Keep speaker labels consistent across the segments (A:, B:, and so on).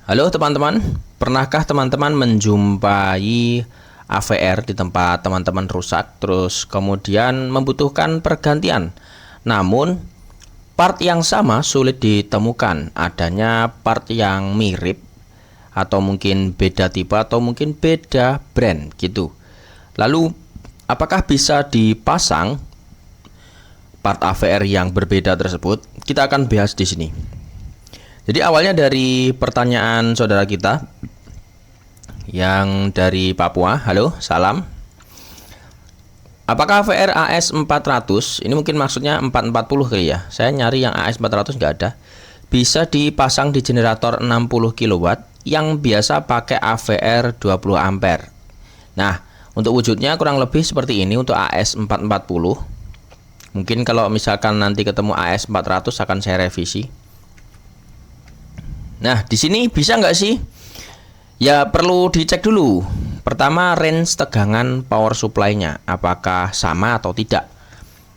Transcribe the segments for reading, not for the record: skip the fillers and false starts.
A: Halo teman-teman, pernahkah teman-teman menjumpai AVR di tempat teman-teman rusak, terus kemudian membutuhkan pergantian? Namun, part yang sama sulit ditemukan, adanya part yang mirip, atau mungkin beda tipe, atau mungkin beda brand gitu. Lalu, apakah bisa dipasang part AVR yang berbeda tersebut? Kita akan bahas di sini. Jadi awalnya dari pertanyaan saudara kita yang dari Papua. Halo, salam. Apakah AVR AS400, ini mungkin maksudnya 440 kali ya. Saya nyari yang AS400 nggak ada. Bisa dipasang di generator 60 kW yang biasa pakai AVR 20 ampere. Nah, untuk wujudnya kurang lebih seperti ini untuk AS440. Mungkin kalau misalkan nanti ketemu AS400 akan saya revisi. Nah, di sini bisa nggak sih? Ya, perlu dicek dulu. Pertama, range tegangan power supply-nya, apakah sama atau tidak.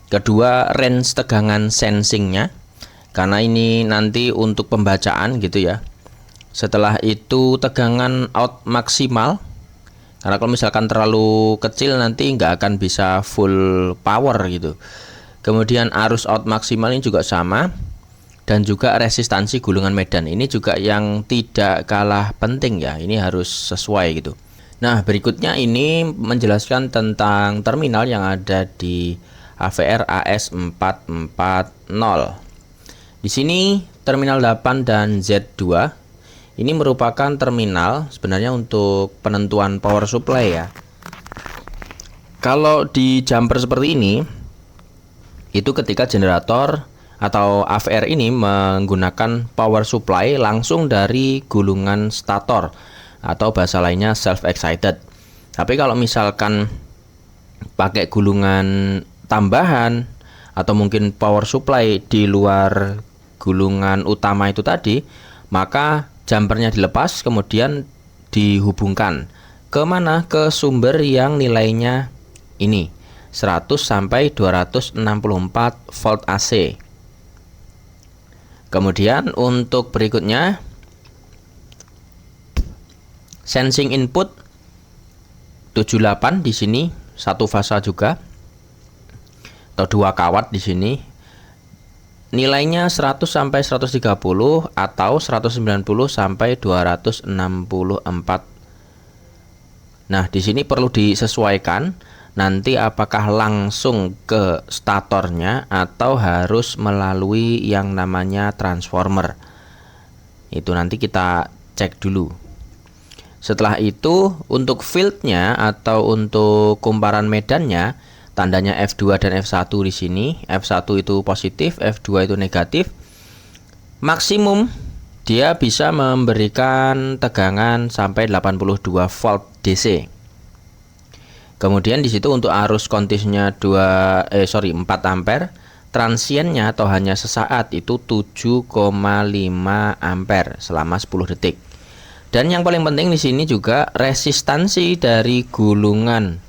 A: Kedua, range tegangan sensing-nya, karena ini nanti untuk pembacaan gitu ya. Setelah itu, tegangan out maksimal, karena kalau misalkan terlalu kecil nanti nggak akan bisa full power gitu. Kemudian arus out maksimal ini juga sama. Dan juga resistansi gulungan medan ini juga yang tidak kalah penting ya, ini harus sesuai gitu. Nah, berikutnya ini menjelaskan tentang terminal yang ada di AVR AS440. Di sini terminal 8 dan Z2 ini merupakan terminal sebenarnya untuk penentuan power supply ya. Kalau di jumper seperti ini, itu ketika generator atau AVR ini menggunakan power supply langsung dari gulungan stator atau bahasa lainnya self excited. Tapi kalau misalkan pakai gulungan tambahan atau mungkin power supply di luar gulungan utama itu tadi, maka jumpernya dilepas kemudian dihubungkan ke mana? Ke sumber yang nilainya ini 100 sampai 264 volt AC. Kemudian untuk berikutnya sensing input 78 di sini satu fasa juga atau 2 kawat di sini. Nilainya 100 sampai 130 atau 190 sampai 264. Nah, di sini perlu disesuaikan nanti apakah langsung ke statornya atau harus melalui yang namanya transformer. Itu nanti kita cek dulu. Setelah itu untuk fieldnya atau untuk kumparan medannya, tandanya F2 dan F1 di sini. F1 itu positif, F2 itu negatif. Maksimum dia bisa memberikan tegangan sampai 82 volt DC. Kemudian di situ untuk arus kontisnya 4 ampere, transiennya atau hanya sesaat itu 7,5 ampere selama 10 detik. Dan yang paling penting di sini juga resistansi dari gulungan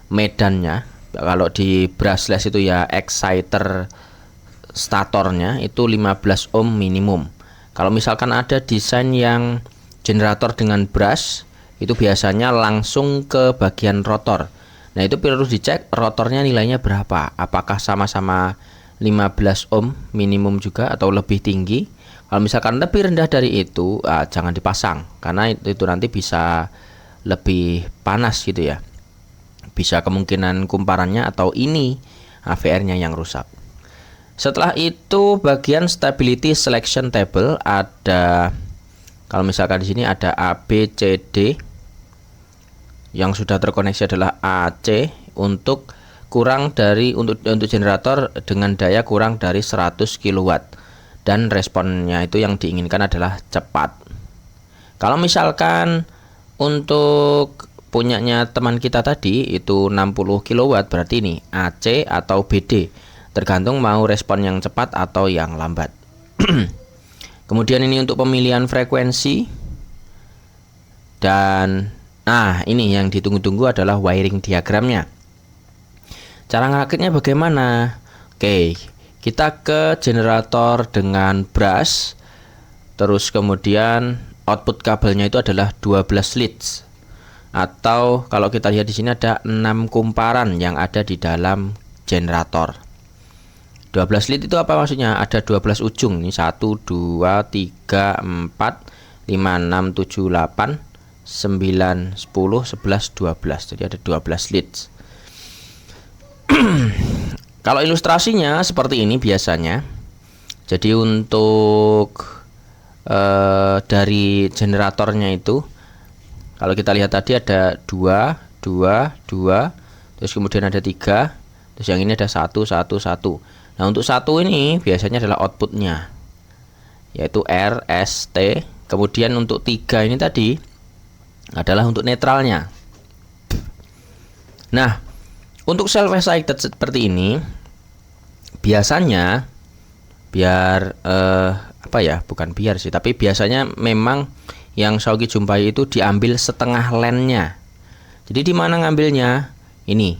A: medannya. Kalau di brushless itu ya exciter statornya itu 15 ohm minimum. Kalau misalkan ada desain yang generator dengan brush, itu biasanya langsung ke bagian rotor. Nah, itu perlu dicek rotornya nilainya berapa, apakah sama-sama 15 ohm minimum juga atau lebih tinggi. Kalau misalkan lebih rendah dari itu, jangan dipasang karena itu nanti bisa lebih panas gitu ya, bisa kemungkinan kumparannya atau ini AVR-nya yang rusak. Setelah itu bagian stability selection table ada, kalau misalkan di sini ada A, B, C, D. Yang sudah terkoneksi adalah AC untuk generator dengan daya kurang dari 100 kW dan responnya itu yang diinginkan adalah cepat. Kalau misalkan untuk punyanya teman kita tadi itu 60 kW, berarti ini AC atau BD, tergantung mau respon yang cepat atau yang lambat. Kemudian ini untuk pemilihan frekuensi. Dan nah, ini yang ditunggu-tunggu adalah wiring diagramnya. Cara ngerakitnya bagaimana? Oke, kita ke generator dengan brush. Terus kemudian output kabelnya itu adalah 12 leads. Atau kalau kita lihat di sini ada 6 kumparan yang ada di dalam generator. 12 lead itu apa maksudnya? Ada 12 ujung. Ini 1 2 3 4 5 6 7 8 9 10 11 12. Jadi ada 12 leads. Kalau ilustrasinya seperti ini biasanya. Jadi untuk dari generatornya itu, kalau kita lihat tadi ada 2 2 2, terus kemudian ada 3, terus yang ini ada 1 1 1. Nah, untuk 1 ini biasanya adalah outputnya, yaitu R S T. Kemudian untuk 3 ini tadi adalah untuk netralnya. Nah, untuk self excited seperti ini biasanya tapi biasanya memang yang Shoki jumpai itu diambil setengah line-nya. Jadi di mana ngambilnya? Ini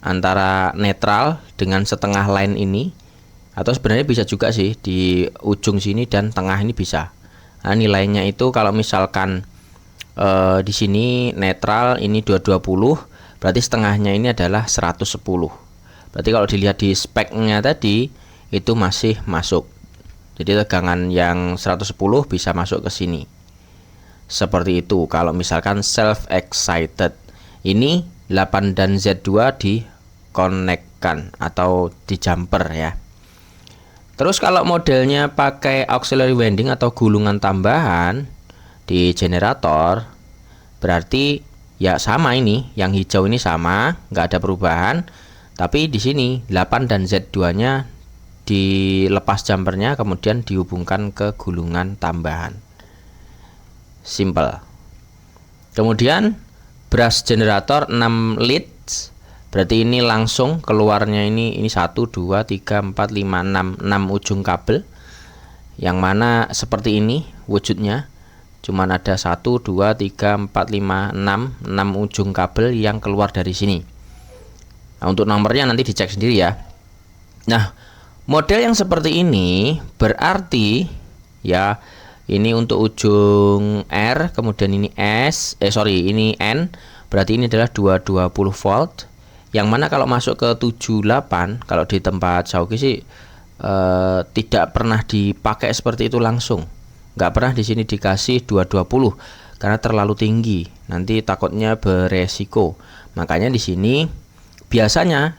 A: antara netral dengan setengah line ini, atau sebenarnya bisa juga sih di ujung sini dan tengah ini bisa. Nah, nilainya itu kalau misalkan di sini netral ini 220, berarti setengahnya ini adalah 110. Berarti kalau dilihat di speknya tadi itu masih masuk. Jadi tegangan yang 110 bisa masuk ke sini. Seperti itu kalau misalkan self excited. Ini 8 dan Z2 dikonekkan atau di jumper ya. Terus kalau modelnya pakai auxiliary winding atau gulungan tambahan di generator, berarti ya sama ini, yang hijau ini sama, nggak ada perubahan. Tapi di sini 8 dan Z2-nya dilepas jumpernya, kemudian dihubungkan ke gulungan tambahan. Simple. Kemudian brush generator 6 leads, berarti ini langsung keluarnya ini 1 2 3 4 5 6 ujung kabel, yang mana seperti ini wujudnya. Cuman ada 1 2 3 4 5 6 ujung kabel yang keluar dari sini. Nah, untuk nomornya nanti dicek sendiri ya. Nah, model yang seperti ini berarti ya ini untuk ujung R, kemudian ini ini N, berarti ini adalah 220 volt. Yang mana kalau masuk ke 78, kalau di tempat Shoki sih tidak pernah dipakai seperti itu langsung. Nggak pernah di sini dikasih 220 karena terlalu tinggi. Nanti takutnya beresiko. Makanya di sini biasanya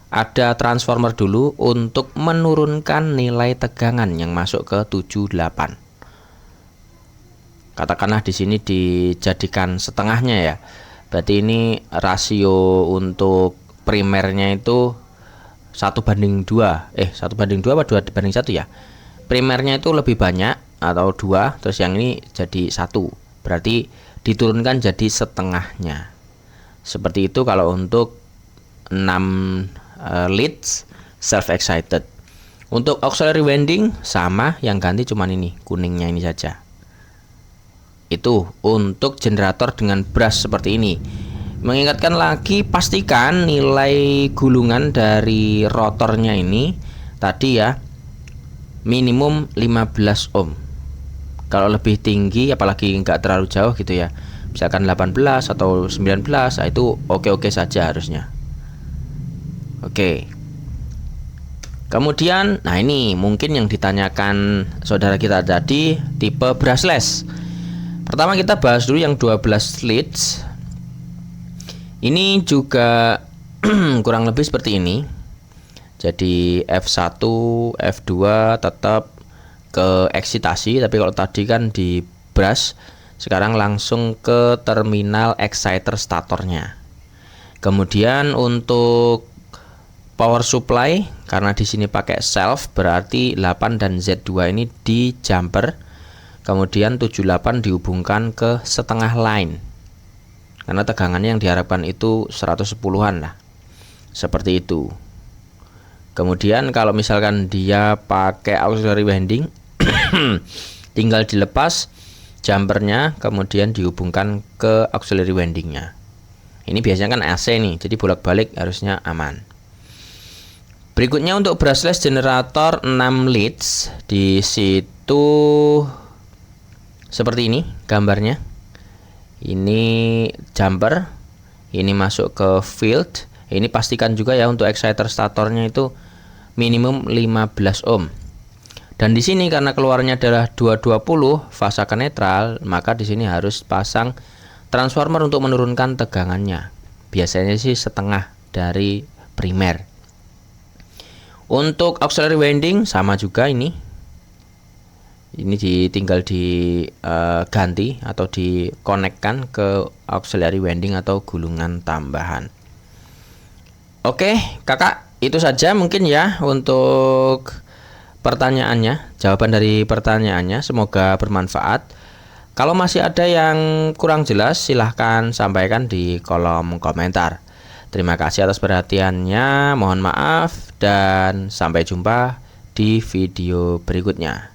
A: ada transformer dulu untuk menurunkan nilai tegangan yang masuk ke 78. Katakanlah di sini dijadikan setengahnya ya. Berarti ini rasio untuk primernya itu 1:2. 1:2 apa 2:1 ya? Primernya itu lebih banyak atau 2, terus yang ini jadi 1. Berarti diturunkan jadi setengahnya. Seperti itu kalau untuk 6 leads self excited. Untuk auxiliary winding sama, yang ganti cuman ini kuningnya ini saja. Itu untuk generator dengan brush seperti ini. Mengingatkan lagi, pastikan nilai gulungan dari rotornya ini tadi ya minimum 15 ohm. Kalau lebih tinggi, apalagi nggak terlalu jauh gitu ya, misalkan 18 atau 19, nah itu oke-oke saja harusnya. Oke. Kemudian, nah ini mungkin yang ditanyakan saudara kita tadi, tipe brushless. Pertama kita bahas dulu yang 12 leads. Ini juga kurang lebih seperti ini. Jadi F1, F2 tetap ke eksitasi, tapi kalau tadi kan di brush, sekarang langsung ke terminal exciter statornya. Kemudian untuk power supply, karena di sini pakai self, berarti 8 dan Z2 ini di jumper. Kemudian 78 dihubungkan ke setengah line. Karena tegangannya yang diharapkan itu 110-an lah. Seperti itu. Kemudian kalau misalkan dia pakai auxiliary winding, tinggal dilepas jumpernya, kemudian dihubungkan ke auxiliary windingnya. Ini biasanya kan AC nih, jadi bolak-balik harusnya aman. Berikutnya untuk brushless generator 6 leads, di situ Seperti ini gambarnya. Ini jumper, ini masuk ke field. Ini pastikan juga ya untuk exciter statornya itu minimum 15 ohm. Dan di sini karena keluarnya adalah 220 fasa ke netral, maka di sini harus pasang transformer untuk menurunkan tegangannya. Biasanya sih setengah dari primer. Untuk auxiliary winding sama juga ini. Ini tinggal diganti atau dikonekkan ke auxiliary winding atau gulungan tambahan. Oke, kakak, itu saja mungkin ya untuk pertanyaannya, jawaban dari pertanyaannya. Semoga bermanfaat. Kalau masih ada yang kurang jelas, silahkan sampaikan di kolom komentar. Terima kasih atas perhatiannya, mohon maaf, dan sampai jumpa di video berikutnya.